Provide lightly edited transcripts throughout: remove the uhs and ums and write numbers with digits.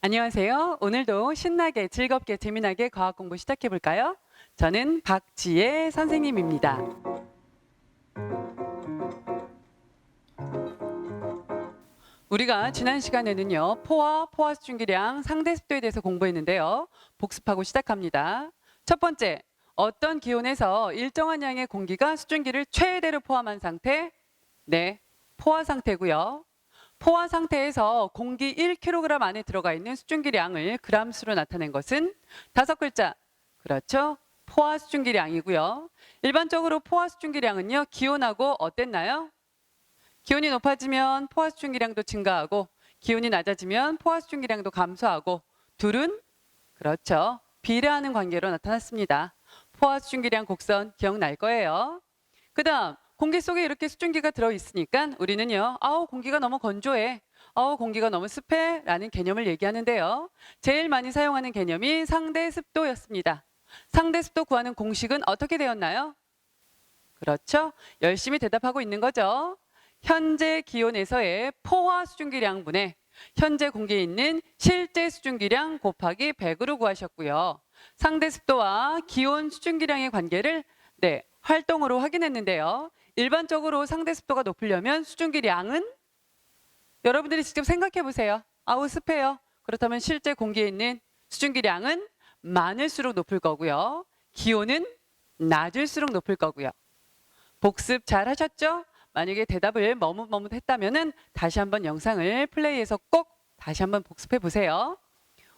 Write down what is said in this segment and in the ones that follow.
안녕하세요. 오늘도 신나게 즐겁게 재미나게 과학 공부 시작해 볼까요? 저는 박지혜 선생님입니다. 우리가 지난 시간에는요. 포와 포화 수증기량, 상대 습도에 대해서 공부했는데요. 복습하고 시작합니다. 첫 번째, 어떤 기온에서 일정한 양의 공기가 수증기를 최대로 포함한 상태? 네, 포화 상태고요. 포화 상태에서 공기 1kg 안에 들어가 있는 수증기량을 그람수로 나타낸 것은 5글자. 그렇죠? 포화 수증기량이고요. 일반적으로 포화 수증기량은요. 기온하고 어땠나요? 기온이 높아지면 포화 수증기량도 증가하고 기온이 낮아지면 포화 수증기량도 감소하고 둘은 그렇죠. 비례하는 관계로 나타났습니다. 포화 수증기량 곡선 기억날 거예요. 그 다음 공기 속에 이렇게 수증기가 들어있으니까 우리는요. 공기가 너무 건조해. 공기가 너무 습해 라는 개념을 얘기하는데요. 제일 많이 사용하는 개념이 상대 습도였습니다. 상대 습도 구하는 공식은 어떻게 되었나요? 그렇죠. 열심히 대답하고 있는 거죠. 현재 기온에서의 포화 수증기량분의 현재 공기에 있는 실제 수증기량 곱하기 100으로 구하셨고요. 상대 습도와 기온 수증기량의 관계를 활동으로 확인했는데요. 일반적으로 상대 습도가 높으려면 수증기량은 여러분들이 직접 생각해 보세요. 습해요. 그렇다면 실제 공기에 있는 수증기량은 많을수록 높을 거고요. 기온은 낮을수록 높을 거고요. 복습 잘 하셨죠? 만약에 대답을 머뭇머뭇했다면 다시 한번 영상을 플레이해서 꼭 다시 한번 복습해 보세요.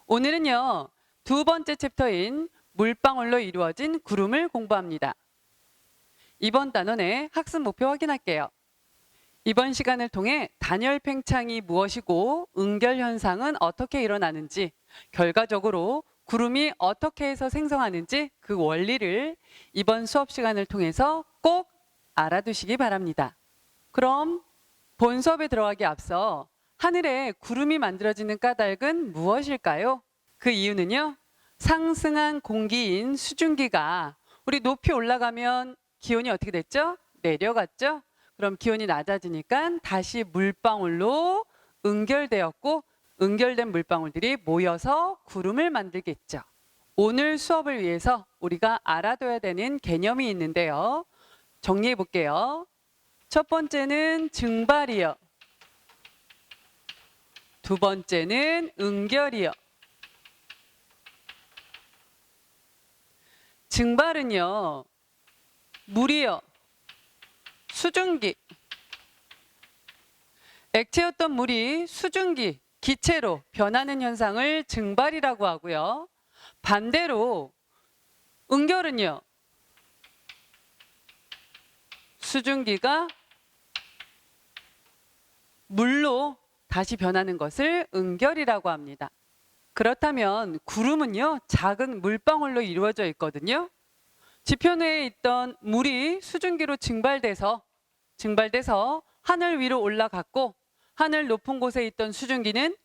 오늘은요. 두 번째 챕터인 물방울로 이루어진 구름을 공부합니다. 이번 단원의 학습 목표 확인할게요. 이번 시간을 통해 단열 팽창이 무엇이고 응결 현상은 어떻게 일어나는지, 결과적으로 구름이 어떻게 해서 생성하는지 그 원리를 이번 수업 시간을 통해서 꼭 알아두시기 바랍니다. 그럼 본 수업에 들어가기 앞서 하늘에 구름이 만들어지는 까닭은 무엇일까요? 그 이유는요. 상승한 공기인 수증기가 우리 높이 올라가면 기온이 어떻게 됐죠? 내려갔죠? 그럼 기온이 낮아지니까 다시 물방울로 응결되었고 응결된 물방울들이 모여서 구름을 만들겠죠. 오늘 수업을 위해서 우리가 알아둬야 되는 개념이 있는데요. 정리해 볼게요. 첫 번째는 증발이요. 두 번째는 응결이요. 증발은요. 물이요. 수증기. 액체였던 물이 수증기, 기체로 변하는 현상을 증발이라고 하고요. 반대로 응결은요. 수증기가 물로 다시 변하는 것을 응결이라고 합니다. 그렇다면 구름은요. 작은 물방울로 이루어져 있거든요. 지표내에 있던 물이 수증기로 증발돼서 하늘 위로 올라갔고 하늘 높은 곳에 있던 수증기는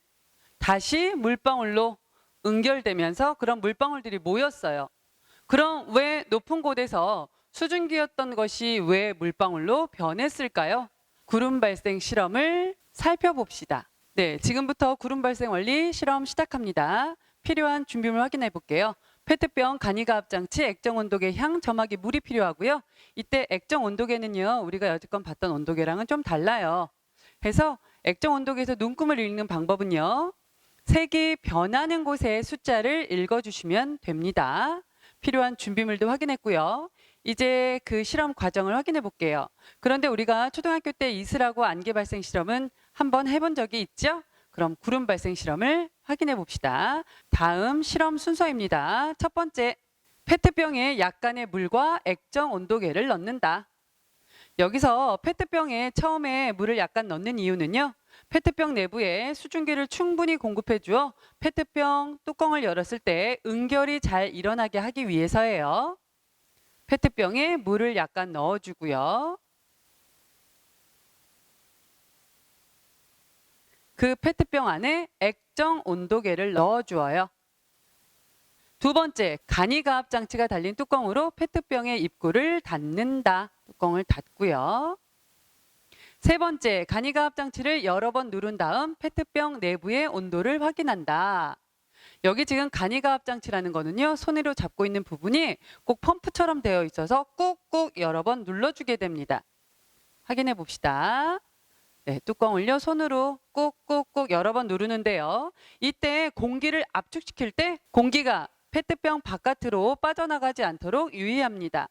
다시 물방울로 응결되면서 그런 물방울들이 모였어요. 그럼 왜 높은 곳에서 수증기였던 것이 왜 물방울로 변했을까요? 구름 발생 실험을 살펴봅시다. 지금부터 구름 발생 원리 실험 시작합니다. 필요한 준비물 확인해 볼게요. 페트병, 간이가압장치, 액정온도계, 향, 점막이 물이 필요하고요. 이때 액정온도계는요. 우리가 여태껏 봤던 온도계랑은 좀 달라요. 그래서 액정온도계에서 눈금을 읽는 방법은요. 색이 변하는 곳의 숫자를 읽어주시면 됩니다. 필요한 준비물도 확인했고요. 이제 그 실험 과정을 확인해 볼게요. 그런데 우리가 초등학교 때 이슬하고 안개 발생 실험은 한번 해본 적이 있죠? 그럼 구름 발생 실험을 확인해 봅시다. 다음 실험 순서입니다. 첫 번째, 페트병에 약간의 물과 액정 온도계를 넣는다. 여기서 페트병에 처음에 물을 약간 넣는 이유는요. 페트병 내부에 수증기를 충분히 공급해 주어 페트병 뚜껑을 열었을 때 응결이 잘 일어나게 하기 위해서예요. 페트병에 물을 약간 넣어주고요. 그 페트병 안에 액정 온도계를 넣어주어요. 두 번째, 간이가압 장치가 달린 뚜껑으로 페트병의 입구를 닫는다. 뚜껑을 닫고요. 세 번째, 간이가압 장치를 여러 번 누른 다음 페트병 내부의 온도를 확인한다. 여기 지금 간이가압 장치라는 거는요, 손으로 잡고 있는 부분이 꼭 펌프처럼 되어 있어서 꾹꾹 여러 번 눌러주게 됩니다. 확인해 봅시다. 네, 뚜껑을요, 손으로 꾹꾹꾹 여러 번 누르는데요. 이때 공기를 압축시킬 때 공기가 페트병 바깥으로 빠져나가지 않도록 유의합니다.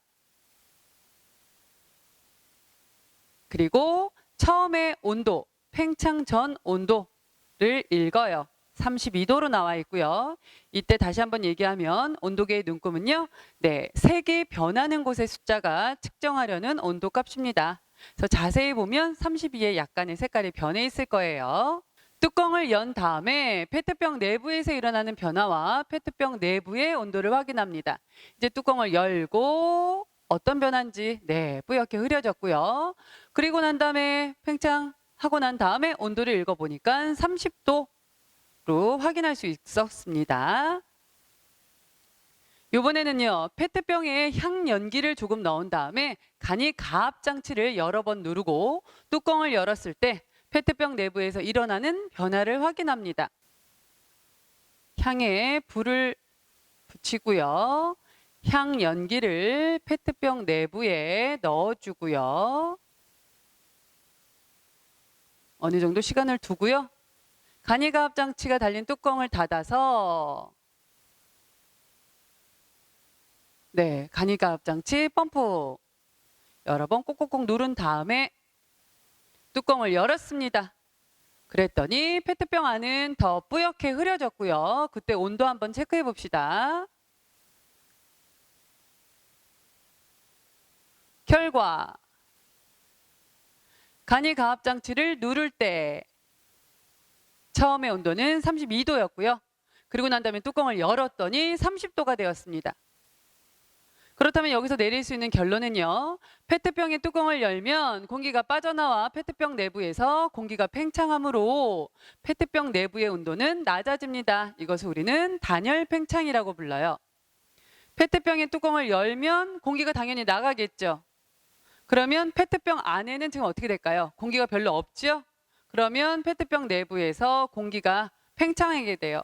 그리고 처음에 온도, 팽창 전 온도를 읽어요. 32도로 나와 있고요. 이때 다시 한번 얘기하면 온도계의 눈금은요, 네, 색이 변하는 곳의 숫자가 측정하려는 온도 값입니다. 그래서 자세히 보면 32에 약간의 색깔이 변해 있을 거예요. 뚜껑을 연 다음에 페트병 내부에서 일어나는 변화와 페트병 내부의 온도를 확인합니다. 이제 뚜껑을 열고 어떤 변화인지, 네, 뿌옇게 흐려졌고요. 그리고 난 다음에 팽창하고 난 다음에 온도를 읽어보니까 30도로 확인할 수 있었습니다. 이번에는요, 페트병에 향 연기를 조금 넣은 다음에 간이가압 장치를 여러 번 누르고 뚜껑을 열었을 때 페트병 내부에서 일어나는 변화를 확인합니다. 향에 불을 붙이고요. 향 연기를 페트병 내부에 넣어주고요. 어느 정도 시간을 두고요. 간이가압 장치가 달린 뚜껑을 닫아서, 네, 간이가압 장치 펌프 여러 번 꾹꾹꾹 누른 다음에 뚜껑을 열었습니다. 그랬더니 페트병 안은 더 뿌옇게 흐려졌고요. 그때 온도 한번 체크해 봅시다. 결과, 간이가압 장치를 누를 때 처음의 온도는 32도였고요. 그리고 난 다음에 뚜껑을 열었더니 30도가 되었습니다. 그렇다면 여기서 내릴 수 있는 결론은요, 페트병의 뚜껑을 열면 공기가 빠져나와 페트병 내부에서 공기가 팽창하므로 페트병 내부의 온도는 낮아집니다. 이것을 우리는 단열 팽창이라고 불러요. 페트병의 뚜껑을 열면 공기가 당연히 나가겠죠. 그러면 페트병 안에는 지금 어떻게 될까요? 공기가 별로 없죠? 그러면 페트병 내부에서 공기가 팽창하게 돼요.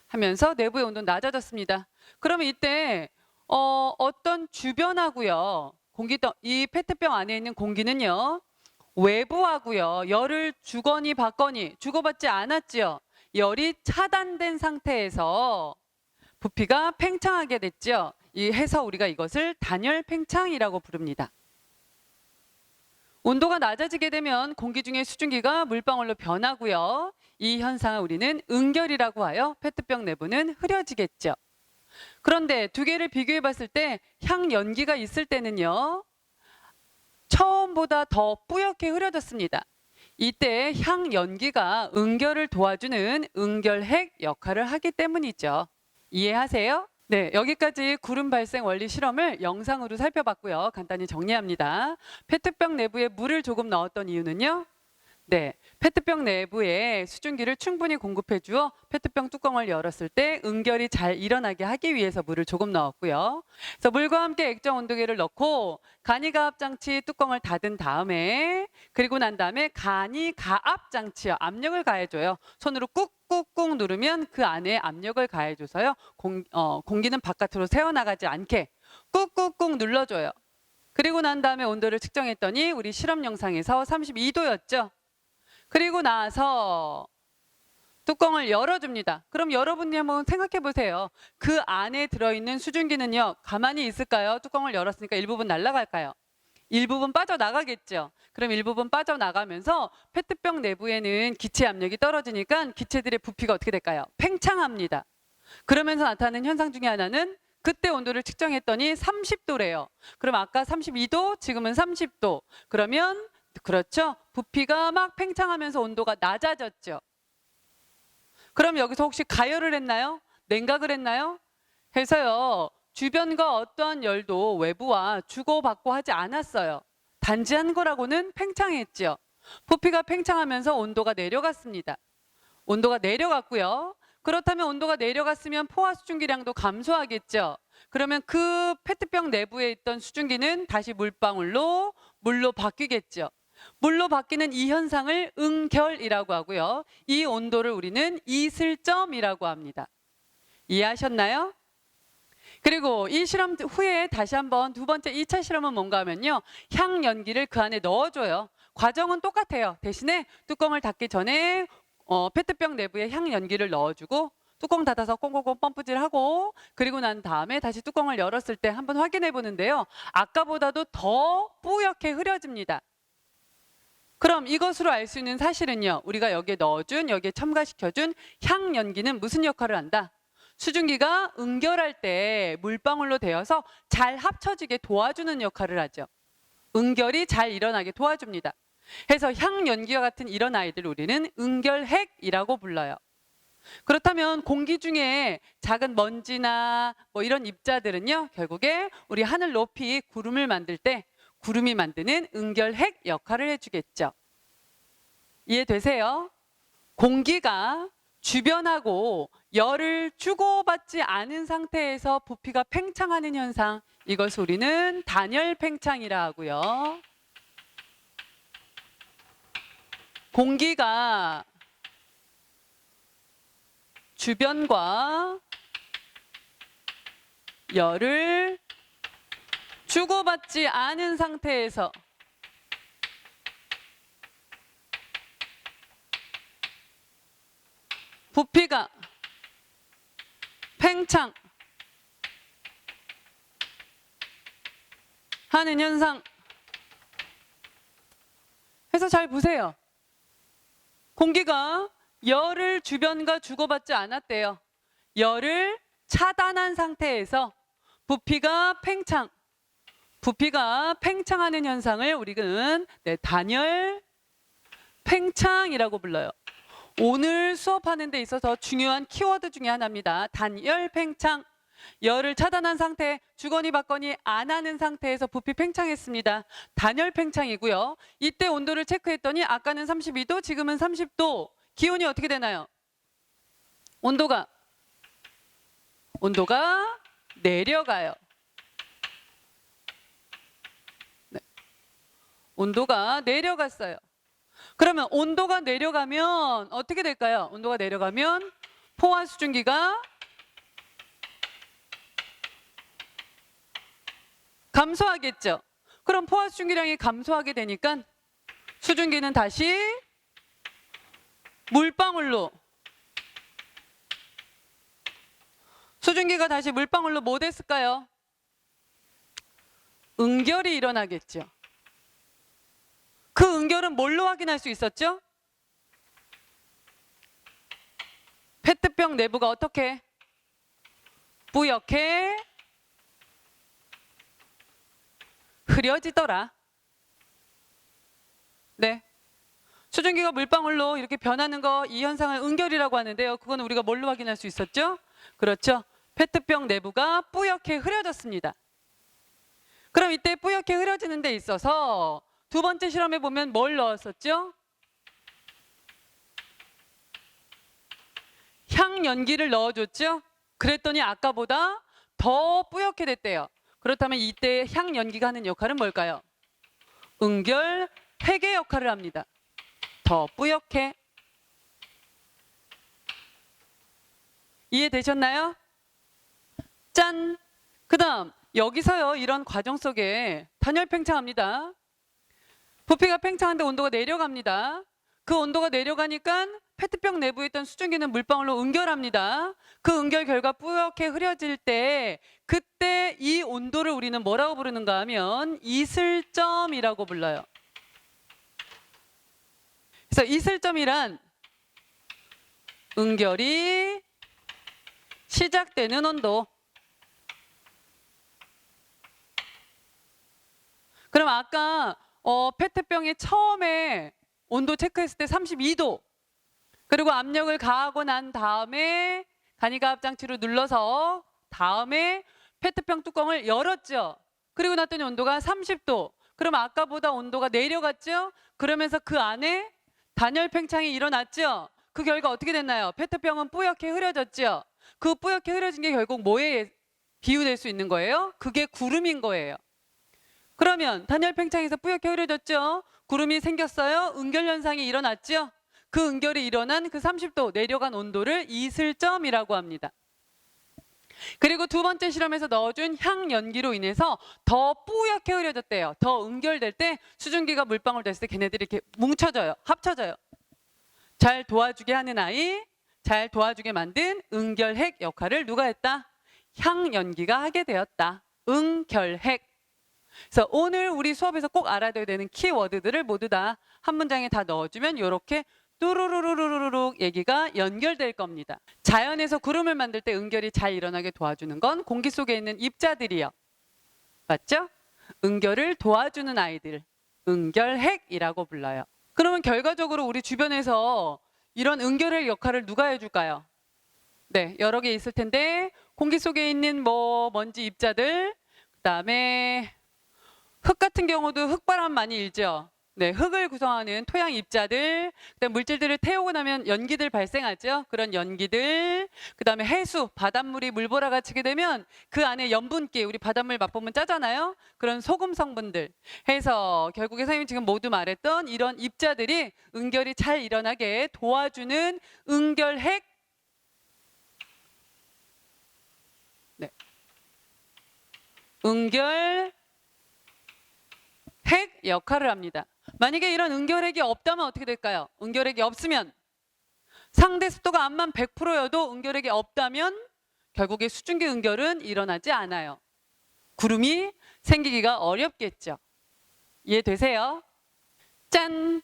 하면서 내부의 온도는 낮아졌습니다. 그러면 이때 어떤 주변하고요, 이 페트병 안에 있는 공기는요, 외부하고요, 열을 주거니 받거니 주고받지 않았죠. 열이 차단된 상태에서 부피가 팽창하게 됐죠. 해서 우리가 이것을 단열 팽창이라고 부릅니다. 온도가 낮아지게 되면 공기 중에 수증기가 물방울로 변하고요. 이 현상을 우리는 응결이라고 하여 페트병 내부는 흐려지겠죠. 그런데 두 개를 비교해 봤을 때 향 연기가 있을 때는요, 처음보다 더 뿌옇게 흐려졌습니다. 이때 향 연기가 응결을 도와주는 응결핵 역할을 하기 때문이죠. 이해하세요? 네, 여기까지 구름 발생 원리 실험을 영상으로 살펴봤고요. 간단히 정리합니다. 페트병 내부에 물을 조금 넣었던 이유는요, 네, 페트병 내부에 수증기를 충분히 공급해 주어 페트병 뚜껑을 열었을 때 응결이 잘 일어나게 하기 위해서 물을 조금 넣었고요. 그래서 물과 함께 액정 온도계를 넣고 간이가압 장치 뚜껑을 닫은 다음에, 그리고 난 다음에 간이가압 장치요, 압력을 가해줘요. 손으로 꾹꾹꾹 누르면 그 안에 압력을 가해줘서요, 공기는 바깥으로 새어나가지 않게 꾹꾹꾹 눌러줘요. 그리고 난 다음에 온도를 측정했더니 우리 실험 영상에서 32도였죠. 그리고 나서 뚜껑을 열어줍니다. 그럼 여러분이 한번 생각해 보세요. 그 안에 들어있는 수증기는요, 가만히 있을까요? 뚜껑을 열었으니까 일부분 날아갈까요? 일부분 빠져나가겠죠. 그럼 일부분 빠져나가면서 페트병 내부에는 기체 압력이 떨어지니까 기체들의 부피가 어떻게 될까요? 팽창합니다. 그러면서 나타나는 현상 중에 하나는 그때 온도를 측정했더니 30도래요. 그럼 아까 32도, 지금은 30도. 그러면 그렇죠. 부피가 막 팽창하면서 온도가 낮아졌죠. 그럼 여기서 혹시 가열을 했나요? 냉각을 했나요? 해서요, 주변과 어떠한 열도 외부와 주고받고 하지 않았어요. 단지 한 거라고는 팽창했죠. 부피가 팽창하면서 온도가 내려갔습니다. 온도가 내려갔고요. 그렇다면 온도가 내려갔으면 포화 수증기량도 감소하겠죠. 그러면 그 페트병 내부에 있던 수증기는 다시 물방울로 물로 바뀌겠죠. 물로 바뀌는 이 현상을 응결이라고 하고요. 이 온도를 우리는 이슬점이라고 합니다. 이해하셨나요? 그리고 이 실험 후에 다시 한번 두 번째 2차 실험은 뭔가 하면요. 향연기를 그 안에 넣어줘요. 과정은 똑같아요. 대신에 뚜껑을 닫기 전에 페트병 내부에 향연기를 넣어주고 뚜껑 닫아서 꽁꽁꽁 펌프질하고 그리고 난 다음에 다시 뚜껑을 열었을 때 한번 확인해 보는데요. 아까보다도 더 뿌옇게 흐려집니다. 그럼 이것으로 알 수 있는 사실은요. 우리가 여기에 넣어준, 여기에 첨가시켜준 향연기는 무슨 역할을 한다? 수증기가 응결할 때 물방울로 되어서 잘 합쳐지게 도와주는 역할을 하죠. 응결이 잘 일어나게 도와줍니다. 그래서 향연기와 같은 이런 아이들을 우리는 응결핵이라고 불러요. 그렇다면 공기 중에 작은 먼지나 뭐 이런 입자들은요. 결국에 우리 하늘 높이 구름을 만들 때 구름이 만드는 응결핵 역할을 해주겠죠. 이해되세요? 공기가 주변하고 열을 주고받지 않은 상태에서 부피가 팽창하는 현상, 이것을 우리는 단열 팽창이라 하고요. 공기가 주변과 열을 주고받지 않은 상태에서 부피가 팽창하는 현상. 해서 잘 보세요. 공기가 열을 주변과 주고받지 않았대요. 열을 차단한 상태에서 부피가 팽창하는 현상을 우리는 단열 팽창이라고 불러요. 오늘 수업하는 데 있어서 중요한 키워드 중에 하나입니다. 단열 팽창. 열을 차단한 상태, 주거니 받거니 안 하는 상태에서 부피 팽창했습니다. 단열 팽창이고요. 이때 온도를 체크했더니 아까는 32도, 지금은 30도. 기온이 어떻게 되나요? 온도가 내려가요. 네. 온도가 내려갔어요. 그러면 온도가 내려가면 어떻게 될까요? 온도가 내려가면 포화 수증기가 감소하겠죠. 그럼 포화 수증기량이 감소하게 되니까 수증기는 다시 물방울로, 수증기가 다시 물방울로 뭐 됐을까요? 응결이 일어나겠죠. 그 응결은 뭘로 확인할 수 있었죠? 페트병 내부가 어떻게? 뿌옇게 흐려지더라. 네. 수증기가 물방울로 이렇게 변하는 거, 이 현상을 응결이라고 하는데요. 그건 우리가 뭘로 확인할 수 있었죠? 그렇죠. 페트병 내부가 뿌옇게 흐려졌습니다. 그럼 이때 뿌옇게 흐려지는 데 있어서 두 번째 실험에 보면 뭘 넣었었죠? 향연기를 넣어줬죠? 그랬더니 아까보다 더 뿌옇게 됐대요. 그렇다면 이때 향연기가 하는 역할은 뭘까요? 응결 핵의 역할을 합니다. 더 뿌옇게. 이해되셨나요? 짠! 그 다음 여기서요, 이런 과정 속에 단열 팽창합니다. 부피가 팽창한데 온도가 내려갑니다. 그 온도가 내려가니까 페트병 내부에 있던 수증기는 물방울로 응결합니다. 그 응결 결과 뿌옇게 흐려질 때 그때 이 온도를 우리는 뭐라고 부르는가 하면 이슬점이라고 불러요. 그래서 이슬점이란 응결이 시작되는 온도. 그럼 아까 페트병이 처음에 온도 체크했을 때 32도. 그리고 압력을 가하고 난 다음에 간이가압 장치로 눌러서 다음에 페트병 뚜껑을 열었죠. 그리고 났더니 온도가 30도. 그럼 아까보다 온도가 내려갔죠. 그러면서 그 안에 단열 팽창이 일어났죠. 그 결과 어떻게 됐나요? 페트병은 뿌옇게 흐려졌죠. 그 뿌옇게 흐려진 게 결국 뭐에 비유될 수 있는 거예요? 그게 구름인 거예요. 그러면 단열 팽창에서 뿌옇게 흐려졌죠. 구름이 생겼어요. 응결 현상이 일어났죠. 그 응결이 일어난 그 30도 내려간 온도를 이슬점이라고 합니다. 그리고 두 번째 실험에서 넣어준 향연기로 인해서 더 뿌옇게 흐려졌대요. 더 응결될 때 수증기가 물방울 됐을 때 걔네들이 이렇게 뭉쳐져요. 합쳐져요. 잘 도와주게 하는 아이, 잘 도와주게 만든 응결핵 역할을 누가 했다? 향연기가 하게 되었다. 응결핵. 그래서 오늘 우리 수업에서 꼭 알아둬야 되는 키워드들을 모두 다 한 문장에 다 넣어주면 이렇게 뚜루루루루루룩 얘기가 연결될 겁니다. 자연에서 구름을 만들 때 응결이 잘 일어나게 도와주는 건 공기 속에 있는 입자들이요. 맞죠? 응결을 도와주는 아이들, 응결핵이라고 불러요. 그러면 결과적으로 우리 주변에서 이런 응결핵 역할을 누가 해줄까요? 네, 여러 개 있을 텐데 공기 속에 있는 먼지 입자들, 그다음에 흙 같은 경우도 흙바람 많이 일죠. 네, 흙을 구성하는 토양 입자들, 그다음 물질들을 태우고 나면 연기들 발생하죠. 그런 연기들, 그다음에 해수, 바닷물이 물보라가 치게 되면 그 안에 염분기, 우리 바닷물 맛보면 짜잖아요. 그런 소금 성분들 해서 결국에 선생님이 지금 모두 말했던 이런 입자들이 응결이 잘 일어나게 도와주는 응결핵, 네, 응결 핵 역할을 합니다. 만약에 이런 응결핵이 없다면 어떻게 될까요? 응결핵이 없으면 상대 습도가 암만 100%여도 응결핵이 없다면 결국에 수증기 응결은 일어나지 않아요. 구름이 생기기가 어렵겠죠. 이해되세요? 짠!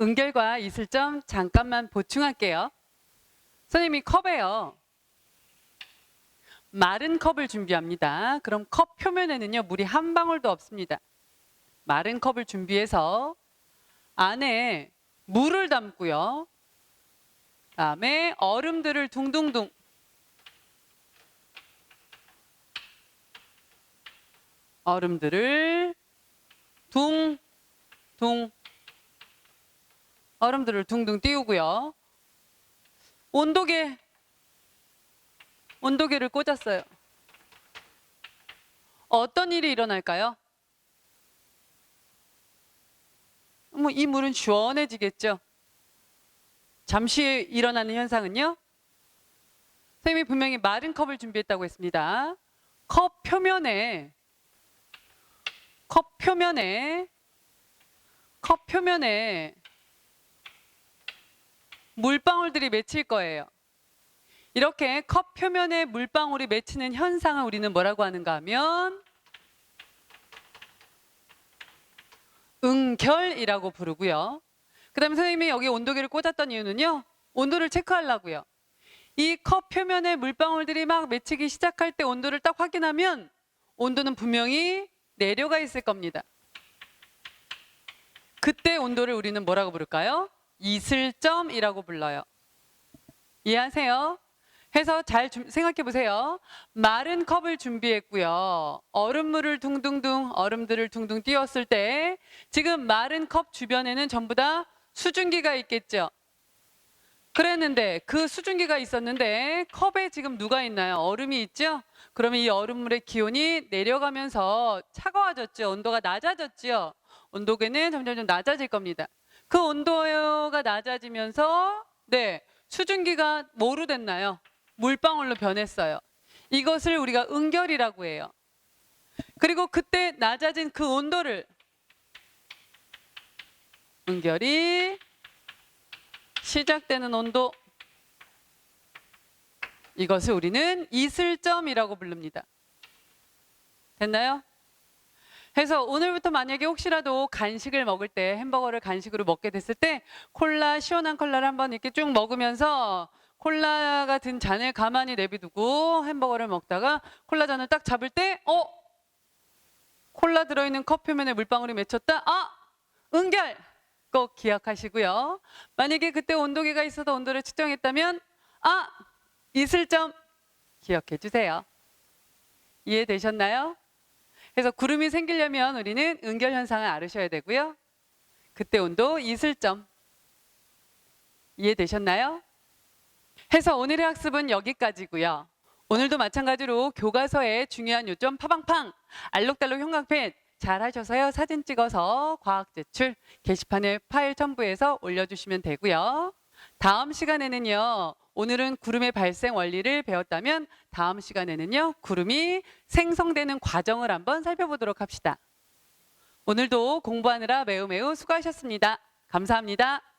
응결과 이슬점 잠깐만 보충할게요. 선생님이 컵에요. 마른 컵을 준비합니다. 그럼 컵 표면에는요, 물이 한 방울도 없습니다. 마른 컵을 준비해서 안에 물을 담고요. 그다음에 얼음들을 둥둥둥 얼음들을 둥둥 띄우고요. 온도계를 꽂았어요. 어떤 일이 일어날까요? 이 물은 시원해지겠죠. 잠시 일어나는 현상은요. 선생님이 분명히 마른 컵을 준비했다고 했습니다. 컵 표면에 물방울들이 맺힐 거예요. 이렇게 컵 표면에 물방울이 맺히는 현상을 우리는 뭐라고 하는가 하면 응결이라고 부르고요. 그 다음에 선생님이 여기 온도계를 꽂았던 이유는요. 온도를 체크하려고요. 이 컵 표면에 물방울들이 막 맺히기 시작할 때 온도를 딱 확인하면 온도는 분명히 내려가 있을 겁니다. 그때 온도를 우리는 뭐라고 부를까요? 이슬점이라고 불러요. 이해하세요? 해서 잘 생각해 보세요. 마른 컵을 준비했고요. 얼음들을 둥둥 띄웠을 때 지금 마른 컵 주변에는 전부 다 수증기가 있겠죠. 그랬는데 그 수증기가 있었는데 컵에 지금 누가 있나요? 얼음이 있죠? 그러면 이 얼음물의 기온이 내려가면서 차가워졌죠. 온도가 낮아졌죠. 온도계는 점점 낮아질 겁니다. 그 온도가 낮아지면서 수증기가 뭐로 됐나요? 물방울로 변했어요. 이것을 우리가 응결이라고 해요. 그리고 그때 낮아진 그 온도를 응결이 시작되는 온도, 이것을 우리는 이슬점이라고 부릅니다. 됐나요? 해서 오늘부터 만약에 혹시라도 간식을 먹을 때 햄버거를 간식으로 먹게 됐을 때 시원한 콜라를 한번 이렇게 쭉 먹으면서 콜라가 든 잔을 가만히 내비두고 햄버거를 먹다가 콜라 잔을 딱 잡을 때 콜라 들어있는 컵 표면에 물방울이 맺혔다? 응결! 꼭 기억하시고요. 만약에 그때 온도계가 있어서 온도를 측정했다면 이슬점 기억해 주세요. 이해되셨나요? 그래서 구름이 생기려면 우리는 응결 현상을 알으셔야 되고요. 그때 온도 이슬점 이해되셨나요? 해서 오늘의 학습은 여기까지고요. 오늘도 마찬가지로 교과서의 중요한 요점 파방팡 알록달록 형광펜 잘 하셔서요. 사진 찍어서 과학 제출 게시판에 파일 첨부해서 올려주시면 되고요. 다음 시간에는요. 오늘은 구름의 발생 원리를 배웠다면 다음 시간에는요. 구름이 생성되는 과정을 한번 살펴보도록 합시다. 오늘도 공부하느라 매우 수고하셨습니다. 감사합니다.